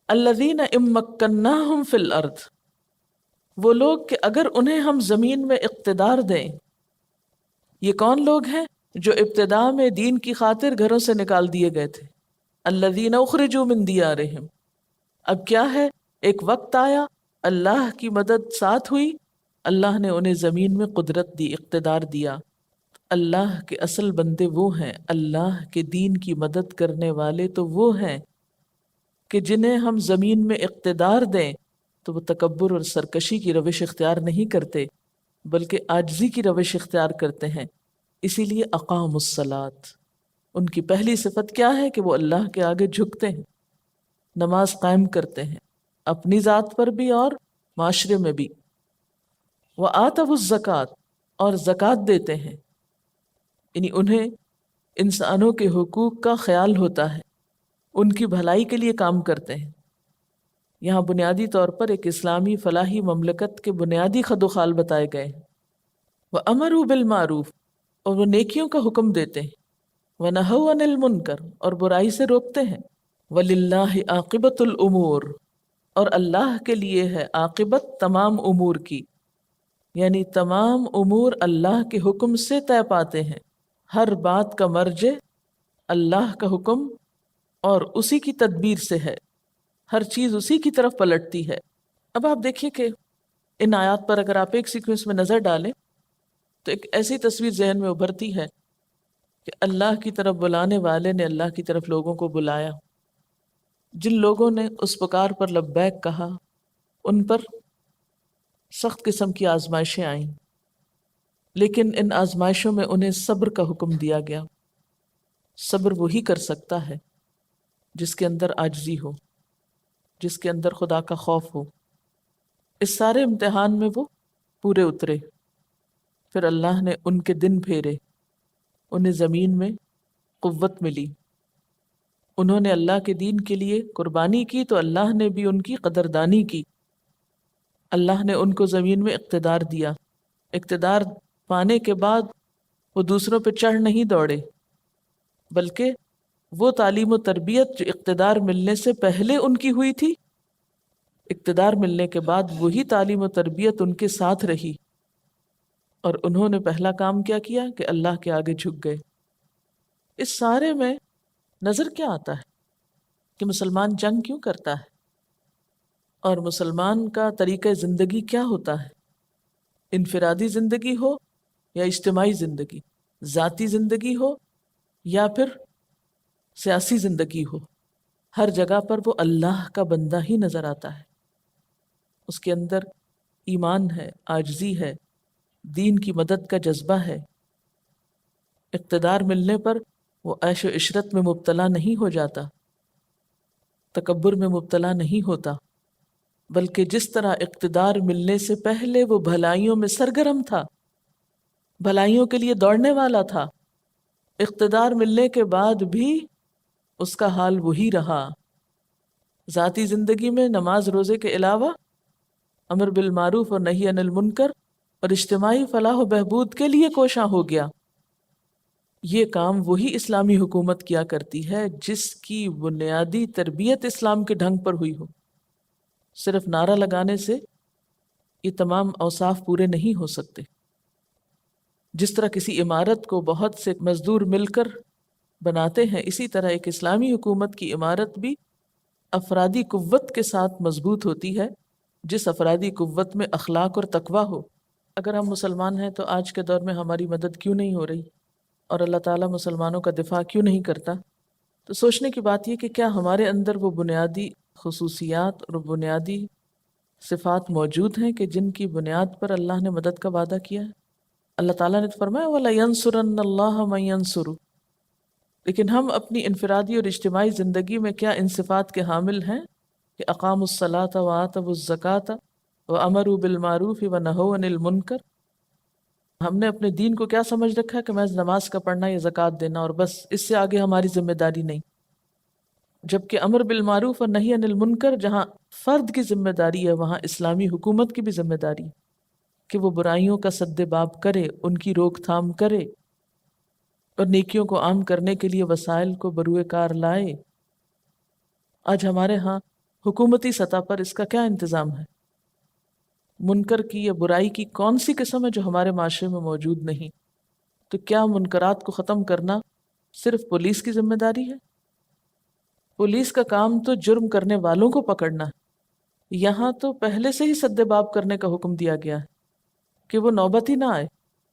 الذین ام مکناہم فی الارض، وہ لوگ کہ اگر انہیں ہم زمین میں اقتدار دیں۔ یہ کون لوگ ہیں؟ جو ابتدا میں دین کی خاطر گھروں سے نکال دیے گئے تھے۔ الذین اخرجوا من دیارہم، اب کیا ہے، ایک وقت آیا، اللہ کی مدد ساتھ ہوئی، اللہ نے انہیں زمین میں قدرت دی، اقتدار دیا۔ اللہ کے اصل بندے وہ ہیں، اللہ کے دین کی مدد کرنے والے تو وہ ہیں کہ جنہیں ہم زمین میں اقتدار دیں تو وہ تکبر اور سرکشی کی روش اختیار نہیں کرتے بلکہ عاجزی کی روش اختیار کرتے ہیں۔ اسی لیے اقاموا الصلاۃ، ان کی پہلی صفت کیا ہے کہ وہ اللہ کے آگے جھکتے ہیں، نماز قائم کرتے ہیں، اپنی ذات پر بھی اور معاشرے میں بھی۔ وآتوا الزکوٰۃ، اور زکوٰۃ دیتے ہیں، یعنی انہیں انسانوں کے حقوق کا خیال ہوتا ہے، ان کی بھلائی کے لیے کام کرتے ہیں۔ یہاں بنیادی طور پر ایک اسلامی فلاحی مملکت کے بنیادی خد و خال بتائے گئے ہیں۔ وَأَمَرُوا بِالْمَعْرُوفِ، اور وہ نیکیوں کا حکم دیتے ہیں، وَنَهَوْا عَنِ الْمُنْکَرِ، اور برائی سے روکتے ہیں۔ وَلِلَّهِ عَاقِبَةُ الْأُمُورِ، اور اللہ کے لیے ہے عاقبت تمام امور کی، یعنی تمام امور اللہ کے حکم سے طے پاتے ہیں۔ ہر بات کا مرجع اللہ کا حکم اور اسی کی تدبیر سے ہے، ہر چیز اسی کی طرف پلٹتی ہے۔ اب آپ دیکھیے کہ ان آیات پر اگر آپ ایک سیکوینس میں نظر ڈالیں تو ایک ایسی تصویر ذہن میں ابھرتی ہے کہ اللہ کی طرف بلانے والے نے اللہ کی طرف لوگوں کو بلایا، جن لوگوں نے اس پکار پر لبیک کہا ان پر سخت قسم کی آزمائشیں آئیں، لیکن ان آزمائشوں میں انہیں صبر کا حکم دیا گیا۔ صبر وہی کر سکتا ہے جس کے اندر عاجزی ہو، جس کے اندر خدا کا خوف ہو۔ اس سارے امتحان میں وہ پورے اترے، پھر اللہ نے ان کے دن پھیرے، انہیں زمین میں قوت ملی، انہوں نے اللہ کے دین کے لیے قربانی کی تو اللہ نے بھی ان کی قدردانی کی۔ اللہ نے ان کو زمین میں اقتدار دیا، اقتدار پانے کے بعد وہ دوسروں پہ چڑھ نہیں دوڑے، بلکہ وہ تعلیم و تربیت جو اقتدار ملنے سے پہلے ان کی ہوئی تھی، اقتدار ملنے کے بعد وہی تعلیم و تربیت ان کے ساتھ رہی، اور انہوں نے پہلا کام کیا کیا کہ اللہ کے آگے جھک گئے۔ اس سارے میں نظر کیا آتا ہے کہ مسلمان جنگ کیوں کرتا ہے، اور مسلمان کا طریقہ زندگی کیا ہوتا ہے، انفرادی زندگی ہو یا اجتماعی زندگی، ذاتی زندگی ہو یا پھر سیاسی زندگی ہو، ہر جگہ پر وہ اللہ کا بندہ ہی نظر آتا ہے۔ اس کے اندر ایمان ہے، عاجزی ہے، دین کی مدد کا جذبہ ہے۔ اقتدار ملنے پر وہ عیش و عشرت میں مبتلا نہیں ہو جاتا، تکبر میں مبتلا نہیں ہوتا، بلکہ جس طرح اقتدار ملنے سے پہلے وہ بھلائیوں میں سرگرم تھا، بھلائیوں کے لیے دوڑنے والا تھا، اقتدار ملنے کے بعد بھی اس کا حال وہی رہا۔ ذاتی زندگی میں نماز روزے کے علاوہ امر بالمعروف اور نہی عن المنکر اور اجتماعی فلاح و بہبود کے لیے کوشاں ہو گیا۔ یہ کام وہی اسلامی حکومت کیا کرتی ہے جس کی بنیادی تربیت اسلام کے ڈھنگ پر ہوئی ہو۔ صرف نعرہ لگانے سے یہ تمام اوصاف پورے نہیں ہو سکتے۔ جس طرح کسی عمارت کو بہت سے مزدور مل کر بناتے ہیں، اسی طرح ایک اسلامی حکومت کی عمارت بھی افرادی قوت کے ساتھ مضبوط ہوتی ہے، جس افرادی قوت میں اخلاق اور تقویٰ ہو۔ اگر ہم مسلمان ہیں تو آج کے دور میں ہماری مدد کیوں نہیں ہو رہی، اور اللہ تعالیٰ مسلمانوں کا دفاع کیوں نہیں کرتا؟ تو سوچنے کی بات یہ کہ کیا ہمارے اندر وہ بنیادی خصوصیات اور بنیادی صفات موجود ہیں کہ جن کی بنیاد پر اللہ نے مدد کا وعدہ کیا ہے؟ اللہ تعالیٰ نے فرمایا وَلَيَنْصُرَنَّ اللَّهَ مَن يَنْصُرُهُ، لیکن ہم اپنی انفرادی اور اجتماعی زندگی میں کیا ان صفات کے حامل ہیں کہ اقاموا الصلاۃ وآتوا الزکاۃ وامروا بالمعروف ونہوا عن المنکر؟ ہم نے اپنے دین کو کیا سمجھ رکھا ہے کہ محض نماز کا پڑھنا یا زکوٰۃ دینا اور بس، اس سے آگے ہماری ذمہ داری نہیں۔ جبکہ امر بالمعروف اور نہی عن المنکر جہاں فرد کی ذمہ داری ہے، وہاں اسلامی حکومت کی بھی ذمہ داری ہے کہ وہ برائیوں کا سد باب کرے، ان کی روک تھام کرے اور نیکیوں کو عام کرنے کے لیے وسائل کو بروئے کار لائے۔ آج ہمارے ہاں حکومتی سطح پر اس کا کیا انتظام ہے؟ منکر کی یا برائی کی کون سی قسم ہے جو ہمارے معاشرے میں موجود نہیں؟ تو کیا منکرات کو ختم کرنا صرف پولیس کی ذمہ داری ہے؟ پولیس کا کام تو جرم کرنے والوں کو پکڑنا ہے، یہاں تو پہلے سے ہی سد باب کرنے کا حکم دیا گیا ہے کہ وہ نوبت ہی نہ آئے۔